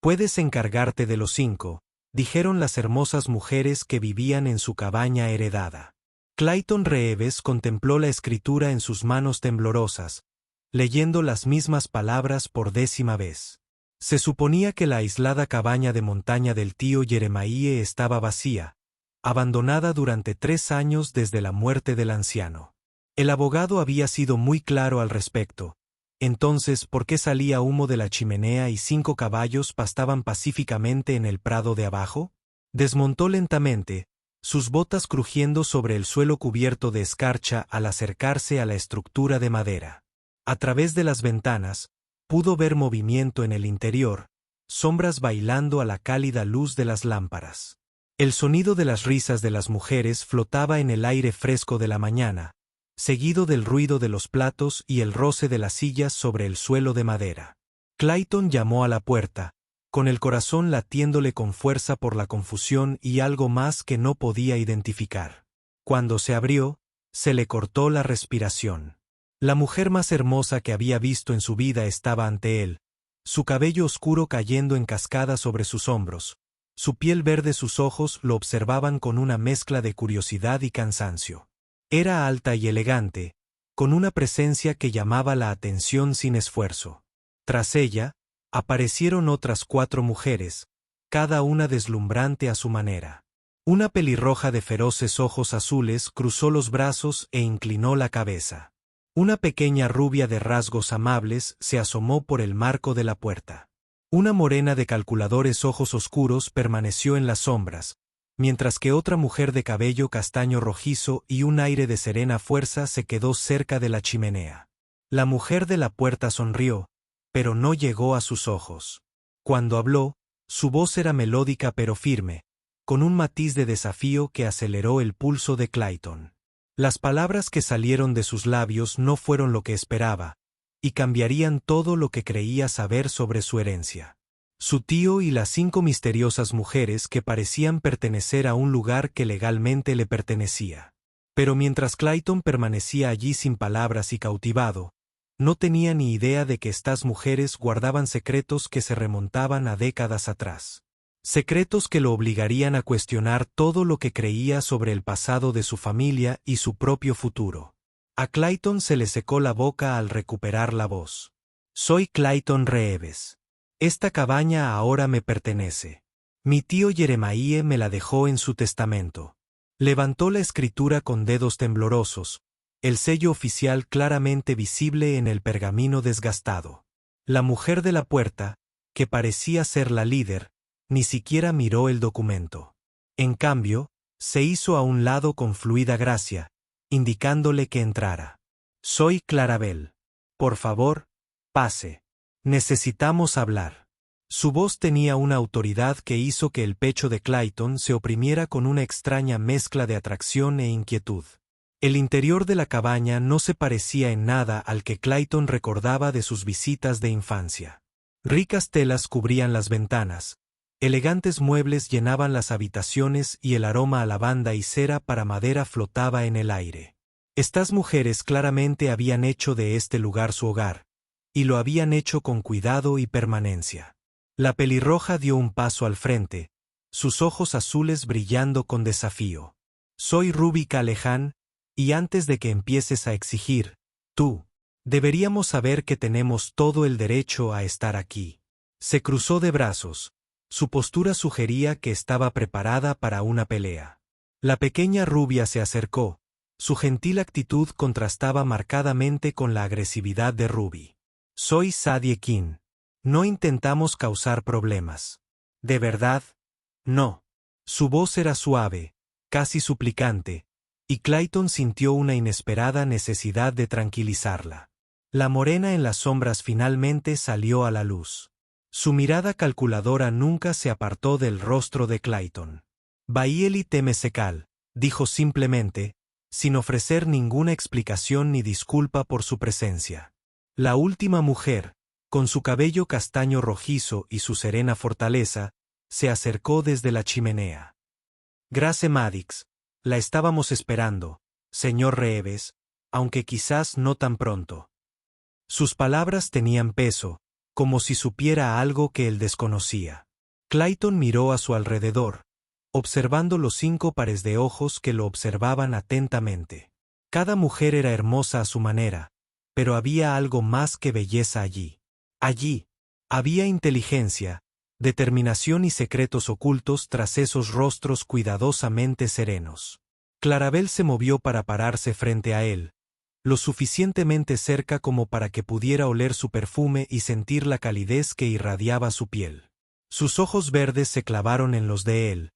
Puedes encargarte de los 5, dijeron las hermosas mujeres que vivían en su cabaña heredada. Clayton Reeves contempló la escritura en sus manos temblorosas, leyendo las mismas palabras por 10ª vez. Se suponía que la aislada cabaña de montaña del tío Jeremiah estaba vacía, abandonada durante 3 años desde la muerte del anciano. El abogado había sido muy claro al respecto. Entonces, ¿por qué salía humo de la chimenea y 5 caballos pastaban pacíficamente en el prado de abajo? Desmontó lentamente, sus botas crujiendo sobre el suelo cubierto de escarcha al acercarse a la estructura de madera. A través de las ventanas, pudo ver movimiento en el interior, sombras bailando a la cálida luz de las lámparas. El sonido de las risas de las mujeres flotaba en el aire fresco de la mañana, seguido del ruido de los platos y el roce de las sillas sobre el suelo de madera. Clayton llamó a la puerta, con el corazón latiéndole con fuerza por la confusión y algo más que no podía identificar. Cuando se abrió, se le cortó la respiración. La mujer más hermosa que había visto en su vida estaba ante él, su cabello oscuro cayendo en cascada sobre sus hombros, su piel verde, sus ojos lo observaban con una mezcla de curiosidad y cansancio. Era alta y elegante, con una presencia que llamaba la atención sin esfuerzo. Tras ella, aparecieron otras 4 mujeres, cada una deslumbrante a su manera. Una pelirroja de feroces ojos azules cruzó los brazos e inclinó la cabeza. Una pequeña rubia de rasgos amables se asomó por el marco de la puerta. Una morena de calculadores ojos oscuros permaneció en las sombras, mientras que otra mujer de cabello castaño rojizo y un aire de serena fuerza se quedó cerca de la chimenea. La mujer de la puerta sonrió, pero no llegó a sus ojos. Cuando habló, su voz era melódica pero firme, con un matiz de desafío que aceleró el pulso de Clayton. Las palabras que salieron de sus labios no fueron lo que esperaba, y cambiarían todo lo que creía saber sobre su herencia. Su tío y las 5 misteriosas mujeres que parecían pertenecer a un lugar que legalmente le pertenecía. Pero mientras Clayton permanecía allí sin palabras y cautivado, no tenía ni idea de que estas mujeres guardaban secretos que se remontaban a décadas atrás. Secretos que lo obligarían a cuestionar todo lo que creía sobre el pasado de su familia y su propio futuro. A Clayton se le secó la boca al recuperar la voz. Soy Clayton Reeves. Esta cabaña ahora me pertenece. Mi tío Jeremiah me la dejó en su testamento. Levantó la escritura con dedos temblorosos, el sello oficial claramente visible en el pergamino desgastado. La mujer de la puerta, que parecía ser la líder, ni siquiera miró el documento. En cambio, se hizo a un lado con fluida gracia, indicándole que entrara. Soy Clarabel. Por favor, pase. Necesitamos hablar. Su voz tenía una autoridad que hizo que el pecho de Clayton se oprimiera con una extraña mezcla de atracción e inquietud. El interior de la cabaña no se parecía en nada al que Clayton recordaba de sus visitas de infancia. Ricas telas cubrían las ventanas, elegantes muebles llenaban las habitaciones y el aroma a lavanda y cera para madera flotaba en el aire. Estas mujeres claramente habían hecho de este lugar su hogar, y lo habían hecho con cuidado y permanencia. La pelirroja dio un paso al frente, sus ojos azules brillando con desafío. Soy Ruby Callahan, y antes de que empieces a exigir, deberíamos saber que tenemos todo el derecho a estar aquí. Se cruzó de brazos, su postura sugería que estaba preparada para una pelea. La pequeña rubia se acercó, su gentil actitud contrastaba marcadamente con la agresividad de Ruby. Soy Sadie King. No intentamos causar problemas. ¿De verdad? No. Su voz era suave, casi suplicante, y Clayton sintió una inesperada necesidad de tranquilizarla. La morena en las sombras finalmente salió a la luz. Su mirada calculadora nunca se apartó del rostro de Clayton. Bailey Temescal, dijo simplemente, sin ofrecer ninguna explicación ni disculpa por su presencia. La última mujer, con su cabello castaño rojizo y su serena fortaleza, se acercó desde la chimenea. Grace Maddox, la estábamos esperando, señor Reeves, aunque quizás no tan pronto. Sus palabras tenían peso, como si supiera algo que él desconocía. Clayton miró a su alrededor, observando los 5 pares de ojos que lo observaban atentamente. Cada mujer era hermosa a su manera, pero había algo más que belleza allí. Allí había inteligencia, determinación y secretos ocultos tras esos rostros cuidadosamente serenos. Clarabel se movió para pararse frente a él, lo suficientemente cerca como para que pudiera oler su perfume y sentir la calidez que irradiaba su piel. Sus ojos verdes se clavaron en los de él,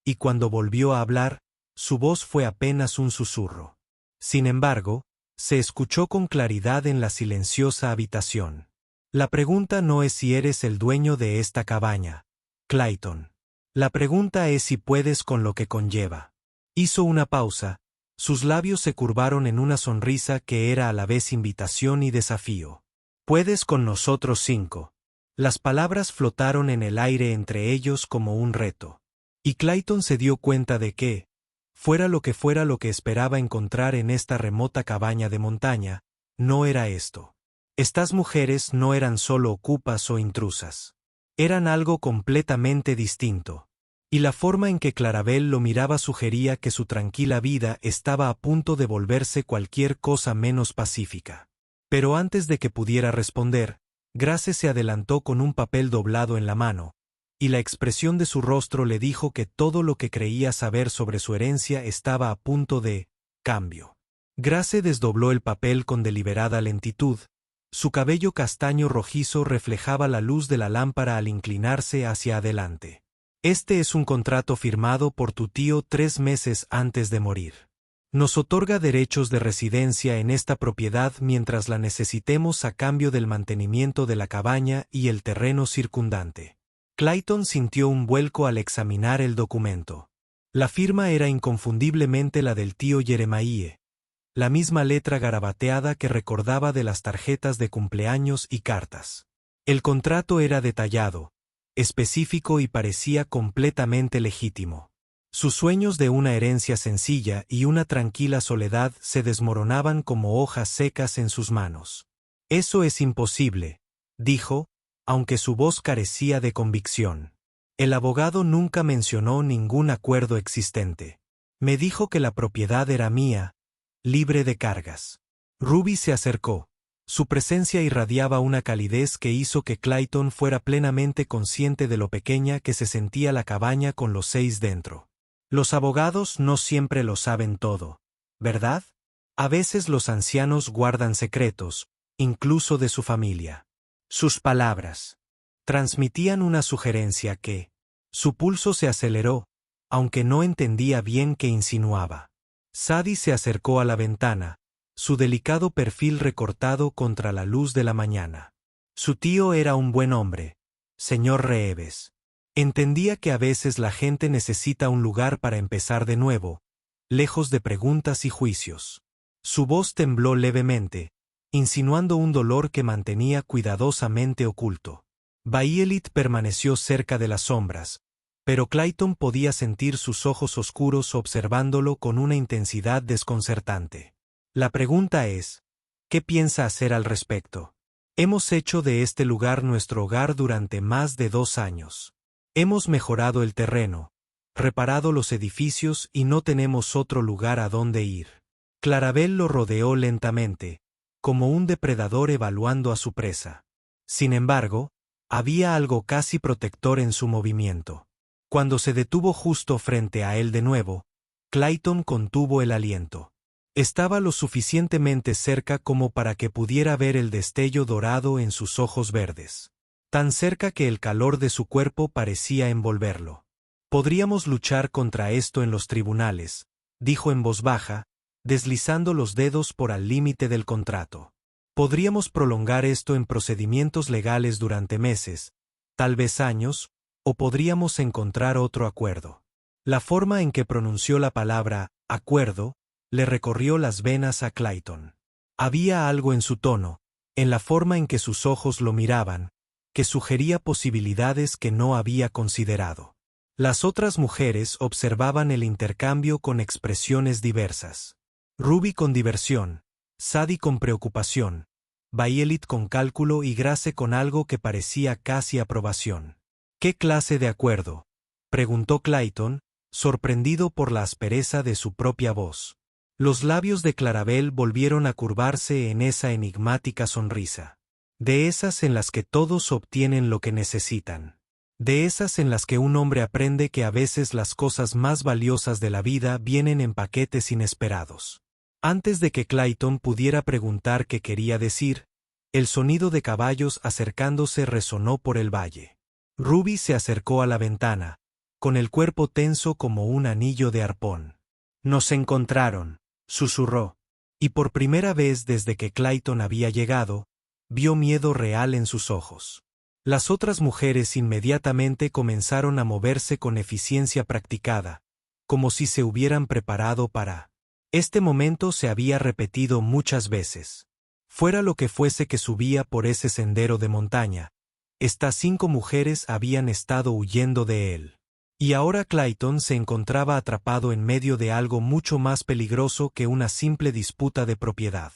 y cuando volvió a hablar, su voz fue apenas un susurro. Sin embargo, se escuchó con claridad en la silenciosa habitación. La pregunta no es si eres el dueño de esta cabaña, Clayton. La pregunta es si puedes con lo que conlleva. Hizo una pausa, sus labios se curvaron en una sonrisa que era a la vez invitación y desafío. Puedes con nosotros 5. Las palabras flotaron en el aire entre ellos como un reto. Y Clayton se dio cuenta de que, fuera lo que esperaba encontrar en esta remota cabaña de montaña, no era esto. Estas mujeres no eran solo ocupas o intrusas. Eran algo completamente distinto. Y la forma en que Clarabel lo miraba sugería que su tranquila vida estaba a punto de volverse cualquier cosa menos pacífica. Pero antes de que pudiera responder, Grace se adelantó con un papel doblado en la mano, y la expresión de su rostro le dijo que todo lo que creía saber sobre su herencia estaba a punto de cambio. Grace desdobló el papel con deliberada lentitud. Su cabello castaño rojizo reflejaba la luz de la lámpara al inclinarse hacia adelante. Este es un contrato firmado por tu tío 3 meses antes de morir. Nos otorga derechos de residencia en esta propiedad mientras la necesitemos a cambio del mantenimiento de la cabaña y el terreno circundante. Clayton sintió un vuelco al examinar el documento. La firma era inconfundiblemente la del tío Jeremiah, la misma letra garabateada que recordaba de las tarjetas de cumpleaños y cartas. El contrato era detallado, específico y parecía completamente legítimo. Sus sueños de una herencia sencilla y una tranquila soledad se desmoronaban como hojas secas en sus manos. Eso es imposible, dijo, aunque su voz carecía de convicción. El abogado nunca mencionó ningún acuerdo existente. Me dijo que la propiedad era mía, libre de cargas. Ruby se acercó. Su presencia irradiaba una calidez que hizo que Clayton fuera plenamente consciente de lo pequeña que se sentía la cabaña con los 6 dentro. Los abogados no siempre lo saben todo, ¿verdad? A veces los ancianos guardan secretos, incluso de su familia. Sus palabras transmitían una sugerencia que, su pulso se aceleró, aunque no entendía bien qué insinuaba. Sadie se acercó a la ventana, su delicado perfil recortado contra la luz de la mañana. Su tío era un buen hombre, señor Reeves. Entendía que a veces la gente necesita un lugar para empezar de nuevo, lejos de preguntas y juicios. Su voz tembló levemente, insinuando un dolor que mantenía cuidadosamente oculto. Violet permaneció cerca de las sombras, pero Clayton podía sentir sus ojos oscuros observándolo con una intensidad desconcertante. La pregunta es, ¿qué piensa hacer al respecto? Hemos hecho de este lugar nuestro hogar durante más de 2 años. Hemos mejorado el terreno, reparado los edificios y no tenemos otro lugar a donde ir. Clarabel lo rodeó lentamente, como un depredador evaluando a su presa. Sin embargo, había algo casi protector en su movimiento. Cuando se detuvo justo frente a él de nuevo, Clayton contuvo el aliento. Estaba lo suficientemente cerca como para que pudiera ver el destello dorado en sus ojos verdes. Tan cerca que el calor de su cuerpo parecía envolverlo. Podríamos luchar contra esto en los tribunales, dijo en voz baja, deslizando los dedos por al límite del contrato. Podríamos prolongar esto en procedimientos legales durante meses, tal vez años, o podríamos encontrar otro acuerdo. La forma en que pronunció la palabra acuerdo le recorrió las venas a Clayton. Había algo en su tono, en la forma en que sus ojos lo miraban, que sugería posibilidades que no había considerado. Las otras mujeres observaban el intercambio con expresiones diversas. Ruby con diversión, Sadie con preocupación, Violet con cálculo y Grace con algo que parecía casi aprobación. ¿Qué clase de acuerdo?, preguntó Clayton, sorprendido por la aspereza de su propia voz. Los labios de Clarabel volvieron a curvarse en esa enigmática sonrisa. De esas en las que todos obtienen lo que necesitan. De esas en las que un hombre aprende que a veces las cosas más valiosas de la vida vienen en paquetes inesperados. Antes de que Clayton pudiera preguntar qué quería decir, el sonido de caballos acercándose resonó por el valle. Ruby se acercó a la ventana, con el cuerpo tenso como un anillo de arpón. «Nos encontraron», susurró. Y por primera vez desde que Clayton había llegado, vio miedo real en sus ojos. Las otras mujeres inmediatamente comenzaron a moverse con eficiencia practicada, como si se hubieran preparado para. Este momento se había repetido muchas veces. Fuera lo que fuese que subía por ese sendero de montaña, estas 5 mujeres habían estado huyendo de él. Y ahora Clayton se encontraba atrapado en medio de algo mucho más peligroso que una simple disputa de propiedad.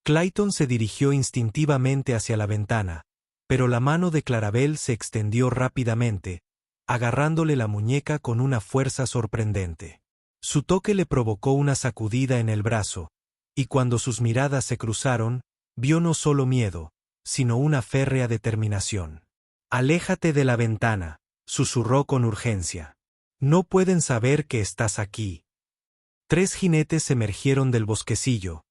Clayton se dirigió instintivamente hacia la ventana, pero la mano de Clarabel se extendió rápidamente, agarrándole la muñeca con una fuerza sorprendente. Su toque le provocó una sacudida en el brazo, y cuando sus miradas se cruzaron, vio no solo miedo, sino una férrea determinación. «Aléjate de la ventana», susurró con urgencia. «No pueden saber que estás aquí». 3 jinetes emergieron del bosquecillo.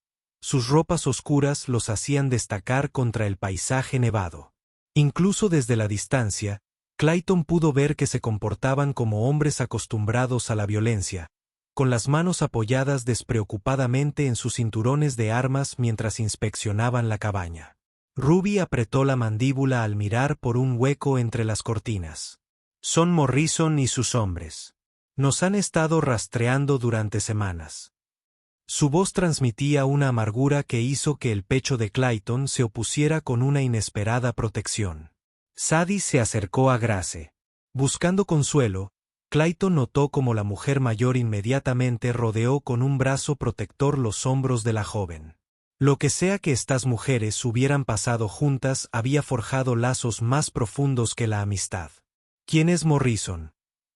Sus ropas oscuras los hacían destacar contra el paisaje nevado. Incluso desde la distancia, Clayton pudo ver que se comportaban como hombres acostumbrados a la violencia, con las manos apoyadas despreocupadamente en sus cinturones de armas mientras inspeccionaban la cabaña. Ruby apretó la mandíbula al mirar por un hueco entre las cortinas. «Son Morrison y sus hombres. Nos han estado rastreando durante semanas». Su voz transmitía una amargura que hizo que el pecho de Clayton se opusiera con una inesperada protección. Sadie se acercó a Grace. Buscando consuelo, Clayton notó cómo la mujer mayor inmediatamente rodeó con un brazo protector los hombros de la joven. Lo que sea que estas mujeres hubieran pasado juntas había forjado lazos más profundos que la amistad. «¿Quién es Morrison?»,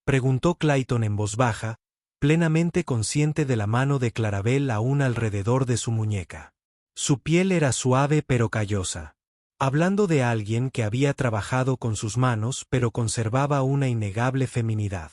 preguntó Clayton en voz baja, plenamente consciente de la mano de Clarabel aún alrededor de su muñeca. Su piel era suave pero callosa. Hablando de alguien que había trabajado con sus manos pero conservaba una innegable feminidad.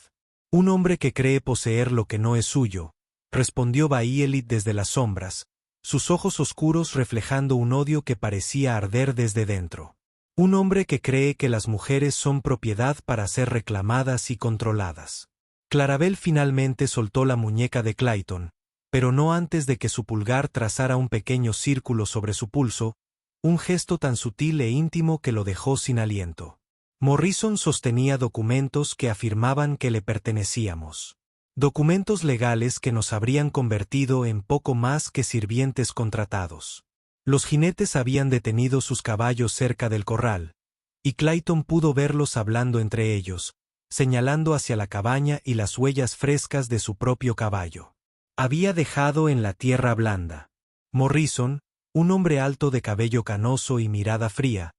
«Un hombre que cree poseer lo que no es suyo», respondió Violet desde las sombras, sus ojos oscuros reflejando un odio que parecía arder desde dentro. «Un hombre que cree que las mujeres son propiedad para ser reclamadas y controladas». Clarabel finalmente soltó la muñeca de Clayton, pero no antes de que su pulgar trazara un pequeño círculo sobre su pulso, un gesto tan sutil e íntimo que lo dejó sin aliento. Morrison sostenía documentos que afirmaban que le pertenecíamos. Documentos legales que nos habrían convertido en poco más que sirvientes contratados. Los jinetes habían detenido sus caballos cerca del corral, y Clayton pudo verlos hablando entre ellos, señalando hacia la cabaña y las huellas frescas de su propio caballo. Había dejado en la tierra blanda. Morrison, un hombre alto de cabello canoso y mirada fría,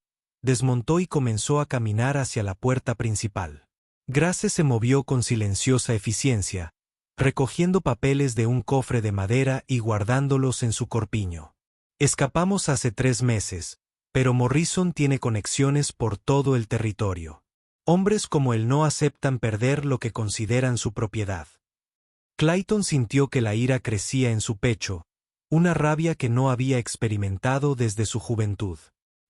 desmontó y comenzó a caminar hacia la puerta principal. Grace se movió con silenciosa eficiencia, recogiendo papeles de un cofre de madera y guardándolos en su corpiño. «Escapamos hace 3 meses, pero Morrison tiene conexiones por todo el territorio. Hombres como él no aceptan perder lo que consideran su propiedad». Clayton sintió que la ira crecía en su pecho, una rabia que no había experimentado desde su juventud.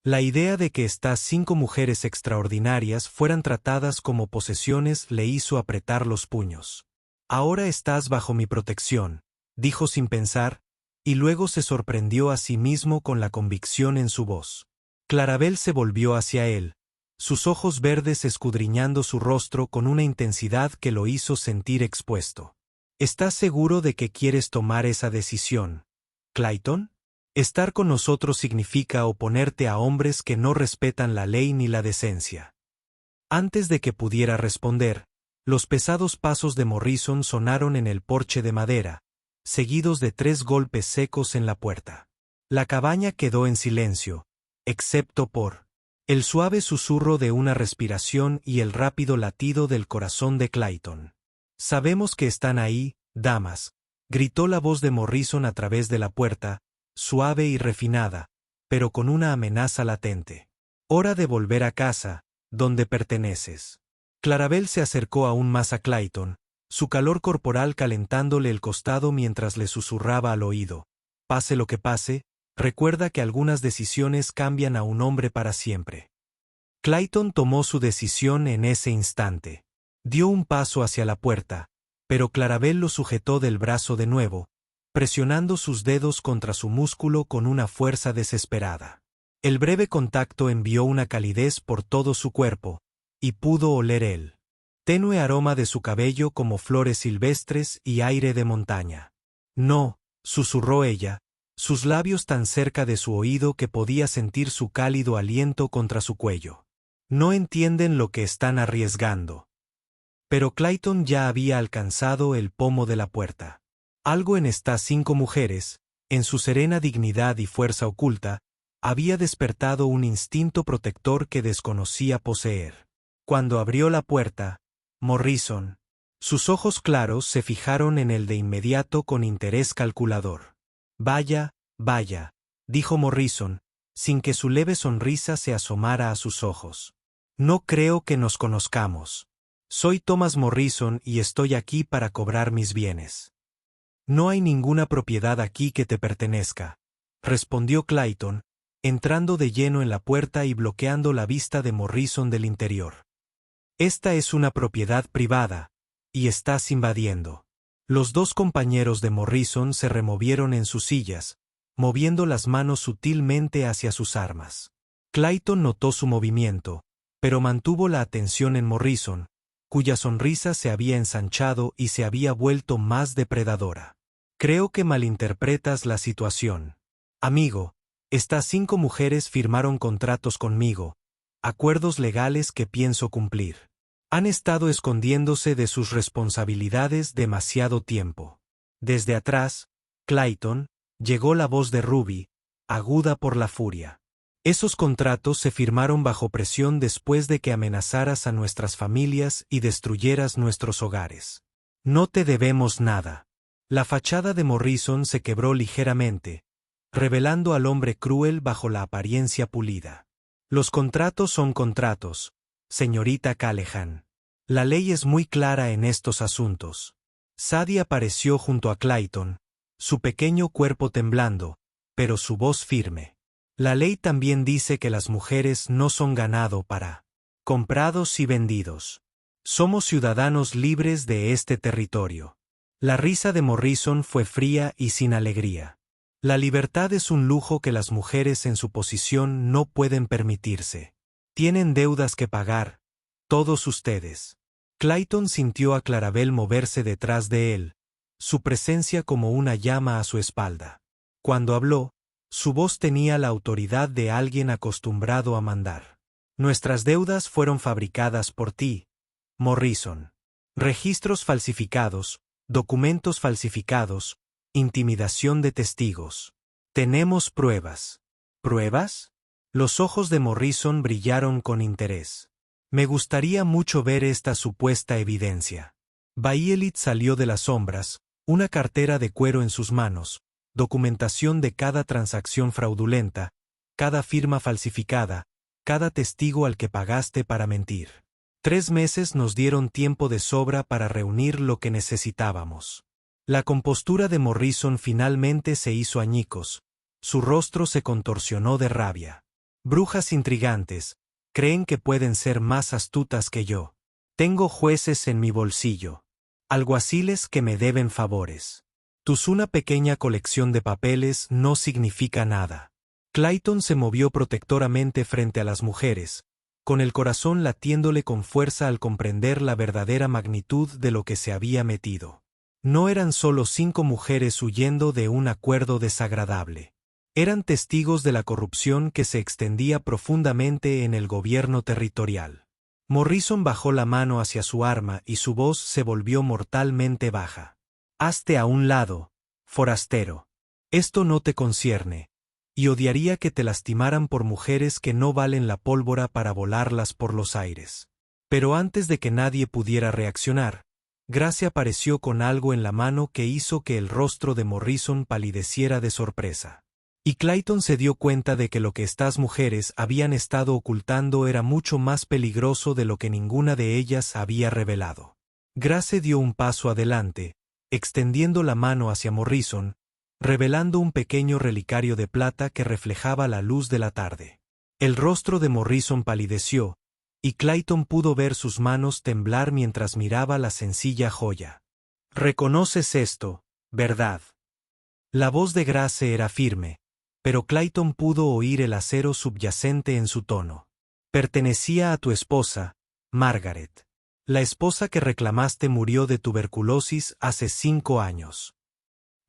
La idea de que estas 5 mujeres extraordinarias fueran tratadas como posesiones le hizo apretar los puños. «Ahora estás bajo mi protección», dijo sin pensar, y luego se sorprendió a sí mismo con la convicción en su voz. Clarabel se volvió hacia él, sus ojos verdes escudriñando su rostro con una intensidad que lo hizo sentir expuesto. «¿Estás seguro de que quieres tomar esa decisión, Clayton? Estar con nosotros significa oponerte a hombres que no respetan la ley ni la decencia». Antes de que pudiera responder, los pesados pasos de Morrison sonaron en el porche de madera, seguidos de 3 golpes secos en la puerta. La cabaña quedó en silencio, excepto por el suave susurro de una respiración y el rápido latido del corazón de Clayton. Sabemos que están ahí, damas, gritó la voz de Morrison a través de la puerta, suave y refinada, pero con una amenaza latente. Hora de volver a casa, donde perteneces. Clarabel se acercó aún más a Clayton, su calor corporal calentándole el costado mientras le susurraba al oído. Pase lo que pase, recuerda que algunas decisiones cambian a un hombre para siempre. Clayton tomó su decisión en ese instante. Dio un paso hacia la puerta, pero Clarabel lo sujetó del brazo de nuevo, presionando sus dedos contra su músculo con una fuerza desesperada. El breve contacto envió una calidez por todo su cuerpo, y pudo oler el tenue aroma de su cabello como flores silvestres y aire de montaña. No, susurró ella, sus labios tan cerca de su oído que podía sentir su cálido aliento contra su cuello. No entienden lo que están arriesgando. Pero Clayton ya había alcanzado el pomo de la puerta. Algo en estas 5 mujeres, en su serena dignidad y fuerza oculta, había despertado un instinto protector que desconocía poseer. Cuando abrió la puerta, Morrison, sus ojos claros se fijaron en él de inmediato con interés calculador. Vaya, vaya, dijo Morrison, sin que su leve sonrisa se asomara a sus ojos. No creo que nos conozcamos. Soy Thomas Morrison y estoy aquí para cobrar mis bienes. No hay ninguna propiedad aquí que te pertenezca, respondió Clayton, entrando de lleno en la puerta y bloqueando la vista de Morrison del interior. Esta es una propiedad privada, y estás invadiendo. Los 2 compañeros de Morrison se removieron en sus sillas, moviendo las manos sutilmente hacia sus armas. Clayton notó su movimiento, pero mantuvo la atención en Morrison, cuya sonrisa se había ensanchado y se había vuelto más depredadora. Creo que malinterpretas la situación. Amigo, estas 5 mujeres firmaron contratos conmigo, acuerdos legales que pienso cumplir. Han estado escondiéndose de sus responsabilidades demasiado tiempo. Desde atrás, Clayton, llegó la voz de Ruby, aguda por la furia. Esos contratos se firmaron bajo presión después de que amenazaras a nuestras familias y destruyeras nuestros hogares. No te debemos nada. La fachada de Morrison se quebró ligeramente, revelando al hombre cruel bajo la apariencia pulida. Los contratos son contratos, señorita Callahan. La ley es muy clara en estos asuntos. Sadie apareció junto a Clayton, su pequeño cuerpo temblando, pero su voz firme. La ley también dice que las mujeres no son ganado para comprados y vendidos. Somos ciudadanos libres de este territorio. La risa de Morrison fue fría y sin alegría. La libertad es un lujo que las mujeres en su posición no pueden permitirse. Tienen deudas que pagar, todos ustedes. Clayton sintió a Clarabel moverse detrás de él, su presencia como una llama a su espalda. Cuando habló, su voz tenía la autoridad de alguien acostumbrado a mandar. Nuestras deudas fueron fabricadas por ti, Morrison. Registros falsificados, documentos falsificados, intimidación de testigos. Tenemos pruebas. ¿Pruebas? Los ojos de Morrison brillaron con interés. Me gustaría mucho ver esta supuesta evidencia. Bayelit salió de las sombras, una cartera de cuero en sus manos, documentación de cada transacción fraudulenta, cada firma falsificada, cada testigo al que pagaste para mentir. 3 meses nos dieron tiempo de sobra para reunir lo que necesitábamos. La compostura de Morrison finalmente se hizo añicos, su rostro se contorsionó de rabia. Brujas intrigantes, creen que pueden ser más astutas que yo. Tengo jueces en mi bolsillo. Alguaciles que me deben favores. Una pequeña colección de papeles no significa nada. Clayton se movió protectoramente frente a las mujeres, con el corazón latiéndole con fuerza al comprender la verdadera magnitud de lo que se había metido. No eran solo 5 mujeres huyendo de un acuerdo desagradable. Eran testigos de la corrupción que se extendía profundamente en el gobierno territorial. Morrison bajó la mano hacia su arma y su voz se volvió mortalmente baja. Hazte a un lado, forastero. Esto no te concierne. y odiaría que te lastimaran por mujeres que no valen la pólvora para volarlas por los aires. Pero antes de que nadie pudiera reaccionar, Grace apareció con algo en la mano que hizo que el rostro de Morrison palideciera de sorpresa. Y Clayton se dio cuenta de que lo que estas mujeres habían estado ocultando era mucho más peligroso de lo que ninguna de ellas había revelado. Grace dio un paso adelante, extendiendo la mano hacia Morrison, revelando un pequeño relicario de plata que reflejaba la luz de la tarde. El rostro de Morrison palideció, y Clayton pudo ver sus manos temblar mientras miraba la sencilla joya. «Reconoces esto, ¿verdad?». La voz de Grace era firme, pero Clayton pudo oír el acero subyacente en su tono. «Pertenecía a tu esposa, Margaret. La esposa que reclamaste murió de tuberculosis hace 5 años».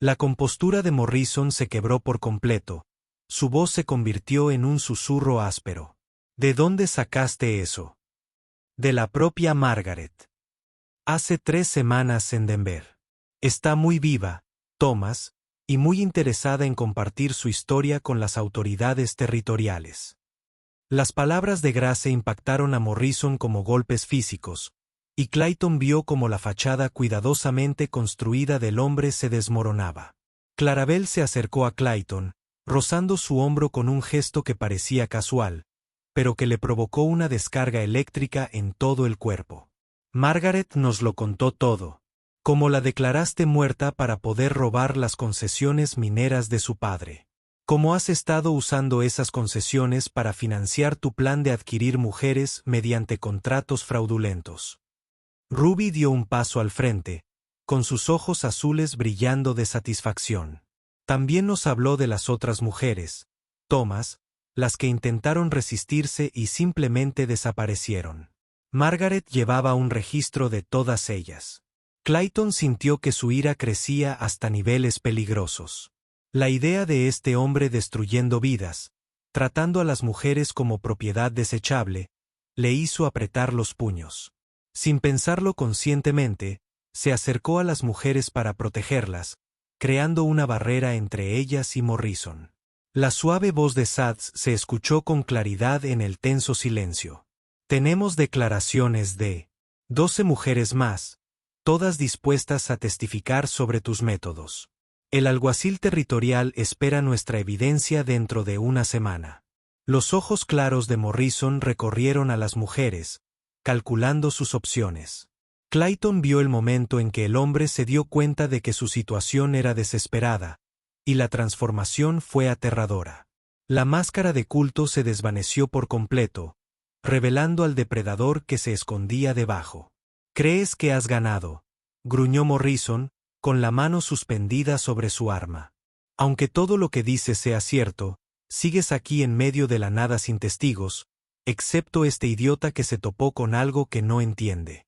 La compostura de Morrison se quebró por completo. Su voz se convirtió en un susurro áspero. «¿De dónde sacaste eso?». «De la propia Margaret. Hace 3 semanas en Denver. Está muy viva, Thomas, y muy interesada en compartir su historia con las autoridades territoriales». Las palabras de Grace impactaron a Morrison como golpes físicos, y Clayton vio cómo la fachada cuidadosamente construida del hombre se desmoronaba. Clarabel se acercó a Clayton, rozando su hombro con un gesto que parecía casual, pero que le provocó una descarga eléctrica en todo el cuerpo. «Margaret nos lo contó todo. Cómo la declaraste muerta para poder robar las concesiones mineras de su padre. Cómo has estado usando esas concesiones para financiar tu plan de adquirir mujeres mediante contratos fraudulentos». Ruby dio un paso al frente, con sus ojos azules brillando de satisfacción. «También nos habló de las otras mujeres, Thomas, las que intentaron resistirse y simplemente desaparecieron. Margaret llevaba un registro de todas ellas». Clayton sintió que su ira crecía hasta niveles peligrosos. La idea de este hombre destruyendo vidas, tratando a las mujeres como propiedad desechable, le hizo apretar los puños. Sin pensarlo conscientemente, se acercó a las mujeres para protegerlas, creando una barrera entre ellas y Morrison. La suave voz de Sads se escuchó con claridad en el tenso silencio. «Tenemos declaraciones de 12 mujeres más, todas dispuestas a testificar sobre tus métodos. El alguacil territorial espera nuestra evidencia dentro de una semana». Los ojos claros de Morrison recorrieron a las mujeres, calculando sus opciones. Clayton vio el momento en que el hombre se dio cuenta de que su situación era desesperada, y la transformación fue aterradora. La máscara de culto se desvaneció por completo, revelando al depredador que se escondía debajo. «¿Crees que has ganado?», gruñó Morrison, con la mano suspendida sobre su arma. «Aunque todo lo que dices sea cierto, sigues aquí en medio de la nada sin testigos, excepto este idiota que se topó con algo que no entiende».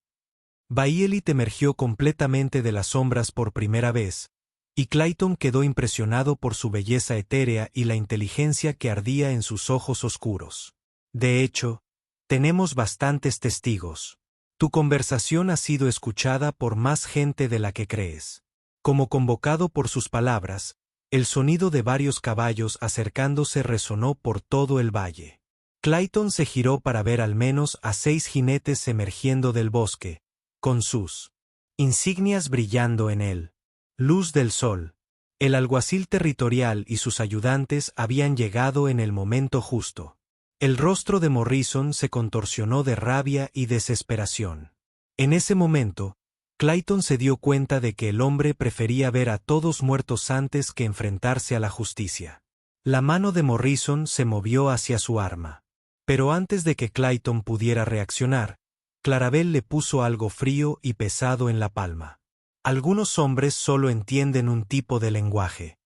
Baielit emergió completamente de las sombras por primera vez, y Clayton quedó impresionado por su belleza etérea y la inteligencia que ardía en sus ojos oscuros. «De hecho, tenemos bastantes testigos. Tu conversación ha sido escuchada por más gente de la que crees». Como convocado por sus palabras, el sonido de varios caballos acercándose resonó por todo el valle. Clayton se giró para ver al menos a 6 jinetes emergiendo del bosque, con sus insignias brillando en él. Luz del sol. El alguacil territorial y sus ayudantes habían llegado en el momento justo. El rostro de Morrison se contorsionó de rabia y desesperación. En ese momento, Clayton se dio cuenta de que el hombre prefería ver a todos muertos antes que enfrentarse a la justicia. La mano de Morrison se movió hacia su arma. Pero antes de que Clayton pudiera reaccionar, Clarabel le puso algo frío y pesado en la palma. «Algunos hombres solo entienden un tipo de lenguaje».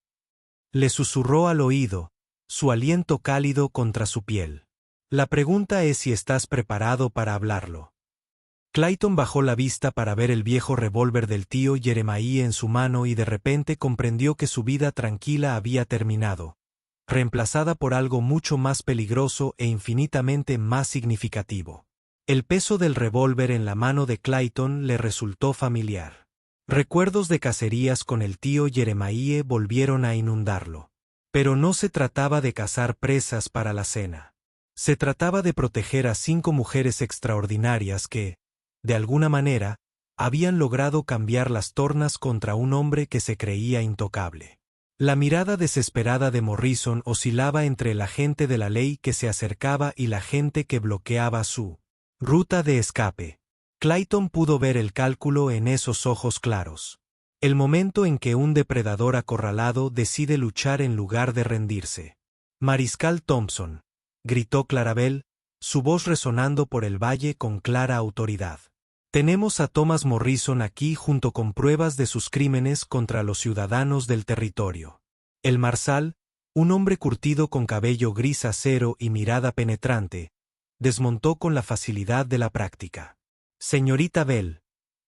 Le susurró al oído, su aliento cálido contra su piel. «La pregunta es si estás preparado para hablarlo». Clayton bajó la vista para ver el viejo revólver del tío Jeremiah en su mano y de repente comprendió que su vida tranquila había terminado, reemplazada por algo mucho más peligroso e infinitamente más significativo. El peso del revólver en la mano de Clayton le resultó familiar. Recuerdos de cacerías con el tío Jeremiah volvieron a inundarlo. Pero no se trataba de cazar presas para la cena. Se trataba de proteger a 5 mujeres extraordinarias que, de alguna manera, habían logrado cambiar las tornas contra un hombre que se creía intocable. La mirada desesperada de Morrison oscilaba entre el agente de la ley que se acercaba y la gente que bloqueaba su ruta de escape. Clayton pudo ver el cálculo en esos ojos claros. El momento en que un depredador acorralado decide luchar en lugar de rendirse. Mariscal Thompson, gritó Clarabel, su voz resonando por el valle con clara autoridad. Tenemos a Thomas Morrison aquí junto con pruebas de sus crímenes contra los ciudadanos del territorio. El marsal, un hombre curtido con cabello gris acero y mirada penetrante, desmontó con la facilidad de la práctica. Señorita Bell,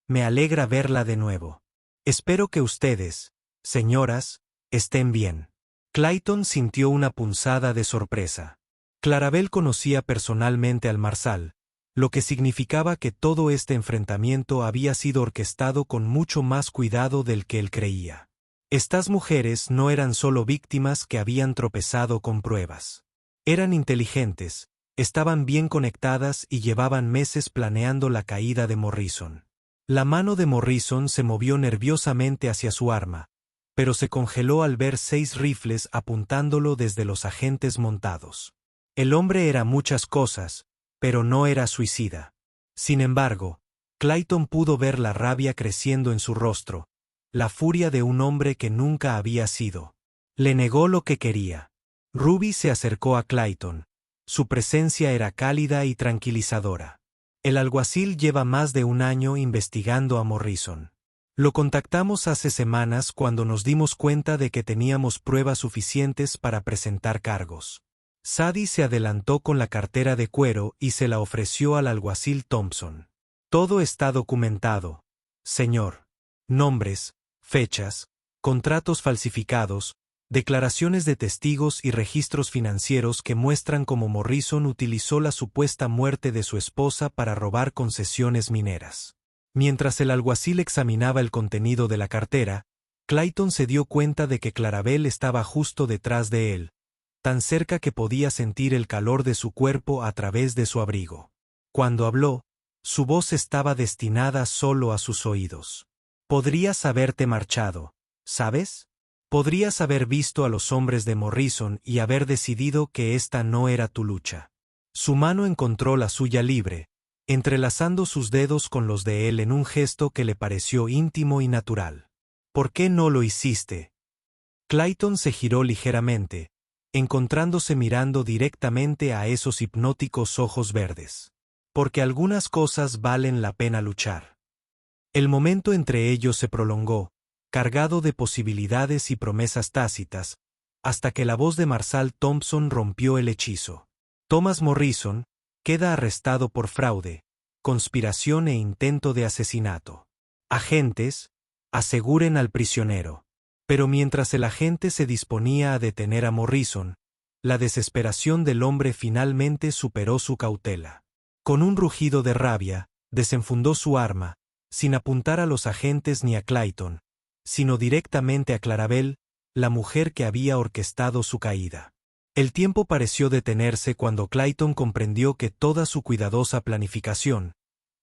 me alegra verla de nuevo. Espero que ustedes, señoras, estén bien. Clayton sintió una punzada de sorpresa. Clarabel conocía personalmente al marsal, lo que significaba que todo este enfrentamiento había sido orquestado con mucho más cuidado del que él creía. Estas mujeres no eran solo víctimas que habían tropezado con pruebas. Eran inteligentes, estaban bien conectadas y llevaban meses planeando la caída de Morrison. La mano de Morrison se movió nerviosamente hacia su arma, pero se congeló al ver 6 rifles apuntándolo desde los agentes montados. El hombre era muchas cosas, pero no era suicida. Sin embargo, Clayton pudo ver la rabia creciendo en su rostro, la furia de un hombre que nunca había sido. Le negó lo que quería. Ruby se acercó a Clayton. Su presencia era cálida y tranquilizadora. El alguacil lleva más de un año investigando a Morrison. Lo contactamos hace semanas cuando nos dimos cuenta de que teníamos pruebas suficientes para presentar cargos. Sadie se adelantó con la cartera de cuero y se la ofreció al alguacil Thompson. Todo está documentado, señor. Nombres, fechas, contratos falsificados, declaraciones de testigos y registros financieros que muestran cómo Morrison utilizó la supuesta muerte de su esposa para robar concesiones mineras. Mientras el alguacil examinaba el contenido de la cartera, Clayton se dio cuenta de que Clarabel estaba justo detrás de él, tan cerca que podía sentir el calor de su cuerpo a través de su abrigo. Cuando habló, su voz estaba destinada solo a sus oídos. Podrías haberte marchado, ¿sabes? Podrías haber visto a los hombres de Morrison y haber decidido que esta no era tu lucha. Su mano encontró la suya libre, entrelazando sus dedos con los de él en un gesto que le pareció íntimo y natural. ¿Por qué no lo hiciste? Clayton se giró ligeramente, encontrándose mirando directamente a esos hipnóticos ojos verdes. Porque algunas cosas valen la pena luchar. El momento entre ellos se prolongó, cargado de posibilidades y promesas tácitas, hasta que la voz de Marsal Thompson rompió el hechizo. Thomas Morrison queda arrestado por fraude, conspiración e intento de asesinato. Agentes, aseguren al prisionero. Pero mientras el agente se disponía a detener a Morrison, la desesperación del hombre finalmente superó su cautela. Con un rugido de rabia, desenfundó su arma, sin apuntar a los agentes ni a Clayton, sino directamente a Clarabel, la mujer que había orquestado su caída. El tiempo pareció detenerse cuando Clayton comprendió que toda su cuidadosa planificación,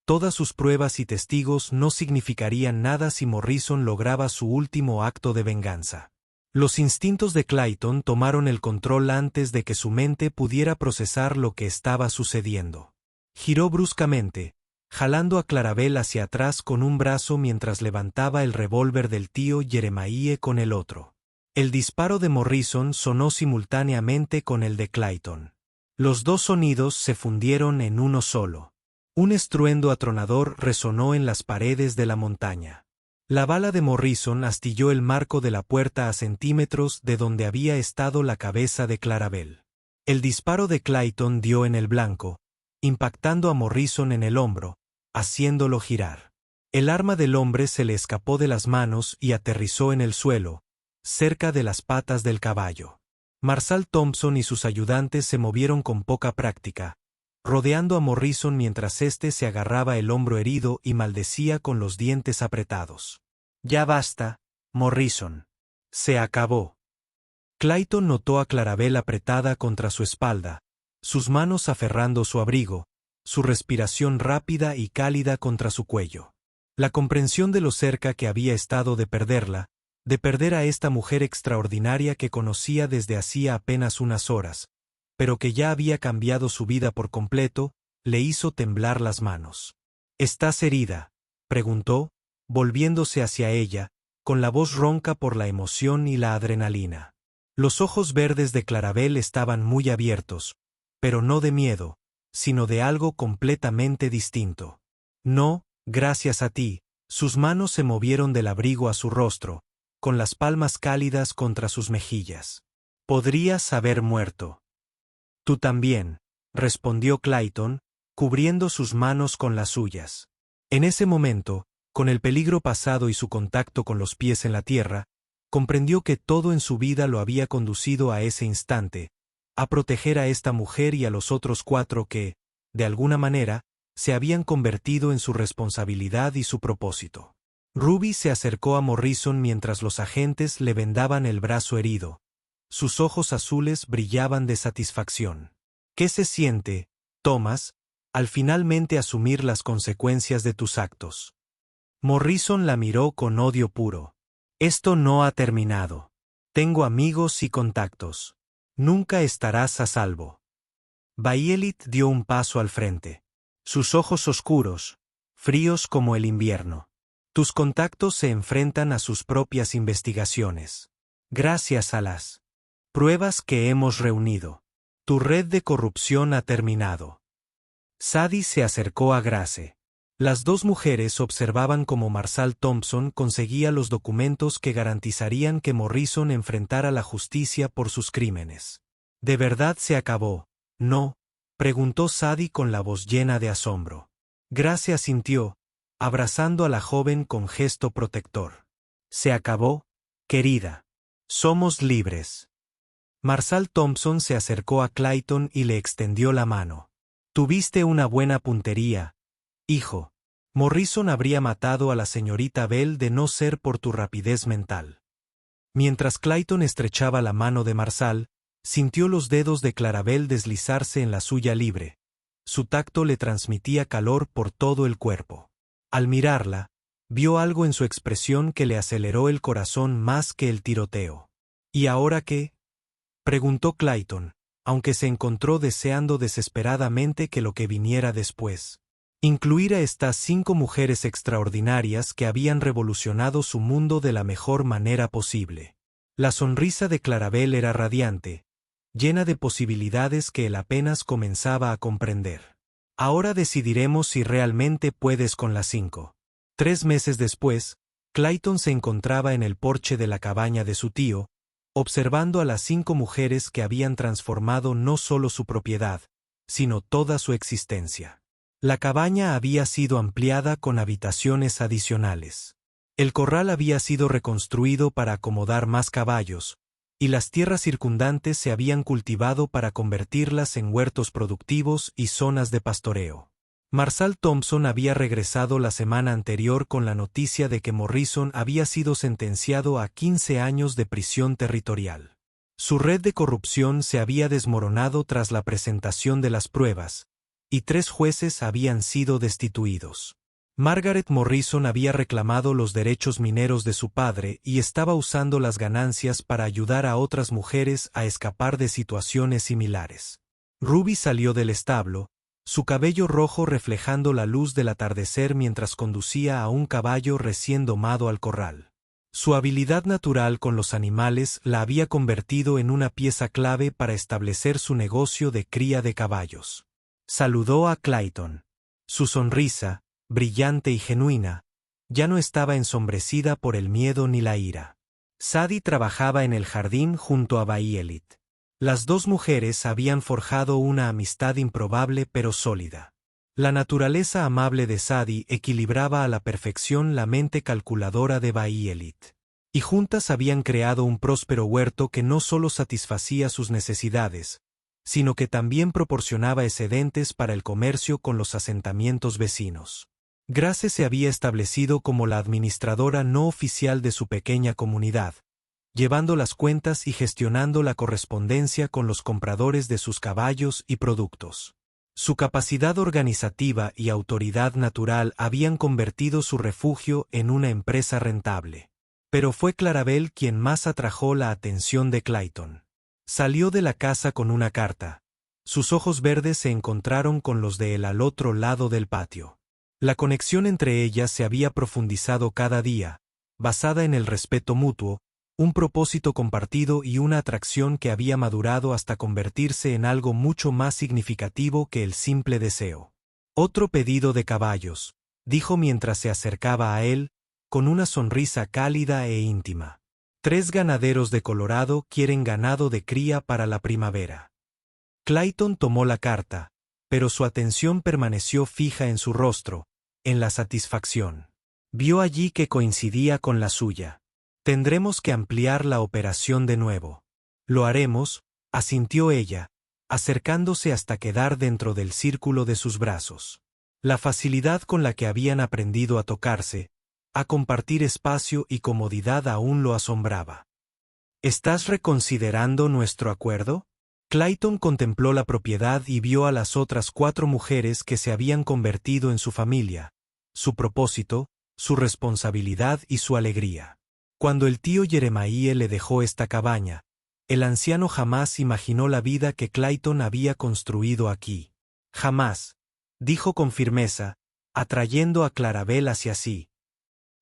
todas sus pruebas y testigos no significarían nada si Morrison lograba su último acto de venganza. Los instintos de Clayton tomaron el control antes de que su mente pudiera procesar lo que estaba sucediendo. Giró bruscamente, jalando a Clarabel hacia atrás con un brazo mientras levantaba el revólver del tío Jeremiah con el otro. El disparo de Morrison sonó simultáneamente con el de Clayton. Los dos sonidos se fundieron en uno solo. Un estruendo atronador resonó en las paredes de la montaña. La bala de Morrison astilló el marco de la puerta a centímetros de donde había estado la cabeza de Clarabel. El disparo de Clayton dio en el blanco, impactando a Morrison en el hombro, haciéndolo girar. El arma del hombre se le escapó de las manos y aterrizó en el suelo, cerca de las patas del caballo. Marsal Thompson y sus ayudantes se movieron con poca práctica, rodeando a Morrison mientras éste se agarraba el hombro herido y maldecía con los dientes apretados. «Ya basta, Morrison. Se acabó». Clayton notó a Clarabel apretada contra su espalda, sus manos aferrando su abrigo, su respiración rápida y cálida contra su cuello. La comprensión de lo cerca que había estado de perderla, de perder a esta mujer extraordinaria que conocía desde hacía apenas unas horas, pero que ya había cambiado su vida por completo, le hizo temblar las manos. —¿Estás herida? —preguntó, volviéndose hacia ella, con la voz ronca por la emoción y la adrenalina. Los ojos verdes de Clarabel estaban muy abiertos, pero no de miedo, sino de algo completamente distinto. No, gracias a ti. Sus manos se movieron del abrigo a su rostro, con las palmas cálidas contra sus mejillas. Podrías haber muerto. Tú también, respondió Clayton, cubriendo sus manos con las suyas. En ese momento, con el peligro pasado y su contacto con los pies en la tierra, comprendió que todo en su vida lo había conducido a ese instante, a proteger a esta mujer y a los otros 4 que, de alguna manera, se habían convertido en su responsabilidad y su propósito. Ruby se acercó a Morrison mientras los agentes le vendaban el brazo herido. Sus ojos azules brillaban de satisfacción. ¿Qué se siente, Thomas, al finalmente asumir las consecuencias de tus actos? Morrison la miró con odio puro. Esto no ha terminado. Tengo amigos y contactos. Nunca estarás a salvo. Bayelit dio un paso al frente. Sus ojos oscuros, fríos como el invierno. Tus contactos se enfrentan a sus propias investigaciones. Gracias a las pruebas que hemos reunido, tu red de corrupción ha terminado. Sadie se acercó a Grace. Las dos mujeres observaban cómo Marshall Thompson conseguía los documentos que garantizarían que Morrison enfrentara la justicia por sus crímenes. ¿De verdad se acabó, no? Preguntó Sadie con la voz llena de asombro. Grace asintió, abrazando a la joven con gesto protector. Se acabó, querida. Somos libres. Marshall Thompson se acercó a Clayton y le extendió la mano. Tuviste una buena puntería, hijo. Morrison habría matado a la señorita Bell de no ser por tu rapidez mental. Mientras Clayton estrechaba la mano de Marshall, sintió los dedos de Clarabel deslizarse en la suya libre. Su tacto le transmitía calor por todo el cuerpo. Al mirarla, vio algo en su expresión que le aceleró el corazón más que el tiroteo. ¿Y ahora qué? Preguntó Clayton, aunque se encontró deseando desesperadamente que lo que viniera después. Incluir a estas 5 mujeres extraordinarias que habían revolucionado su mundo de la mejor manera posible. La sonrisa de Clarabel era radiante, llena de posibilidades que él apenas comenzaba a comprender. Ahora decidiremos si realmente puedes con las 5. 3 meses después, Clayton se encontraba en el porche de la cabaña de su tío, observando a las 5 mujeres que habían transformado no solo su propiedad, sino toda su existencia. La cabaña había sido ampliada con habitaciones adicionales. El corral había sido reconstruido para acomodar más caballos, y las tierras circundantes se habían cultivado para convertirlas en huertos productivos y zonas de pastoreo. Marshall Thompson había regresado la semana anterior con la noticia de que Morrison había sido sentenciado a 15 años de prisión territorial. Su red de corrupción se había desmoronado tras la presentación de las pruebas, y 3 jueces habían sido destituidos. Margaret Morrison había reclamado los derechos mineros de su padre y estaba usando las ganancias para ayudar a otras mujeres a escapar de situaciones similares. Ruby salió del establo, su cabello rojo reflejando la luz del atardecer mientras conducía a un caballo recién domado al corral. Su habilidad natural con los animales la había convertido en una pieza clave para establecer su negocio de cría de caballos. Saludó a Clayton. Su sonrisa, brillante y genuina, ya no estaba ensombrecida por el miedo ni la ira. Sadie trabajaba en el jardín junto a Bayelit. Las 2 mujeres habían forjado una amistad improbable pero sólida. La naturaleza amable de Sadie equilibraba a la perfección la mente calculadora de Bayelit. Y juntas habían creado un próspero huerto que no solo satisfacía sus necesidades, sino que también proporcionaba excedentes para el comercio con los asentamientos vecinos. Grace se había establecido como la administradora no oficial de su pequeña comunidad, llevando las cuentas y gestionando la correspondencia con los compradores de sus caballos y productos. Su capacidad organizativa y autoridad natural habían convertido su refugio en una empresa rentable. Pero fue Clarabel quien más atrajo la atención de Clayton. Salió de la casa con una carta. Sus ojos verdes se encontraron con los de él al otro lado del patio. La conexión entre ellas se había profundizado cada día, basada en el respeto mutuo, un propósito compartido y una atracción que había madurado hasta convertirse en algo mucho más significativo que el simple deseo. Otro pedido de caballos, dijo mientras se acercaba a él, con una sonrisa cálida e íntima. 3 ganaderos de Colorado quieren ganado de cría para la primavera. Clayton tomó la carta, pero su atención permaneció fija en su rostro, en la satisfacción. Vio allí que coincidía con la suya. Tendremos que ampliar la operación de nuevo. Lo haremos, asintió ella, acercándose hasta quedar dentro del círculo de sus brazos. La facilidad con la que habían aprendido a tocarse, a compartir espacio y comodidad aún lo asombraba. ¿Estás reconsiderando nuestro acuerdo? Clayton contempló la propiedad y vio a las otras 4 mujeres que se habían convertido en su familia, su propósito, su responsabilidad y su alegría. Cuando el tío Jeremiah le dejó esta cabaña, el anciano jamás imaginó la vida que Clayton había construido aquí. Jamás, dijo con firmeza, atrayendo a Clarabel hacia sí.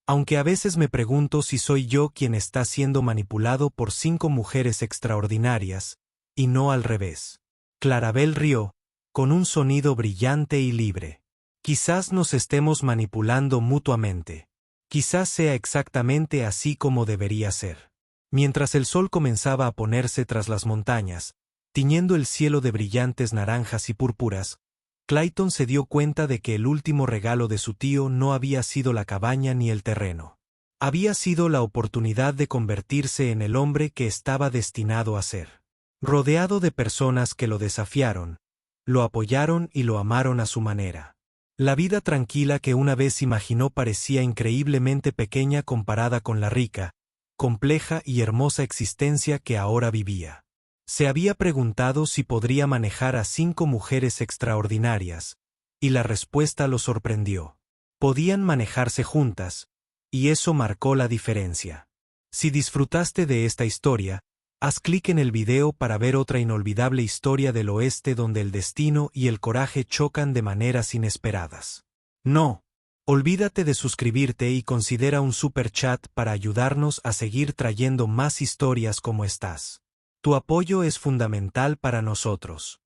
Aunque a veces me pregunto si soy yo quien está siendo manipulado por 5 mujeres extraordinarias, y no al revés. Clarabel rió, con un sonido brillante y libre. Quizás nos estemos manipulando mutuamente. Quizás sea exactamente así como debería ser. Mientras el sol comenzaba a ponerse tras las montañas, tiñendo el cielo de brillantes naranjas y púrpuras, Clayton se dio cuenta de que el último regalo de su tío no había sido la cabaña ni el terreno. Había sido la oportunidad de convertirse en el hombre que estaba destinado a ser. Rodeado de personas que lo desafiaron, lo apoyaron y lo amaron a su manera. La vida tranquila que una vez imaginó parecía increíblemente pequeña comparada con la rica, compleja y hermosa existencia que ahora vivía. Se había preguntado si podría manejar a 5 mujeres extraordinarias, y la respuesta lo sorprendió. Podían manejarse juntas, y eso marcó la diferencia. Si disfrutaste de esta historia, haz clic en el video para ver otra inolvidable historia del oeste donde el destino y el coraje chocan de maneras inesperadas. No, olvídate de suscribirte y considera un super chat para ayudarnos a seguir trayendo más historias como estas. Tu apoyo es fundamental para nosotros.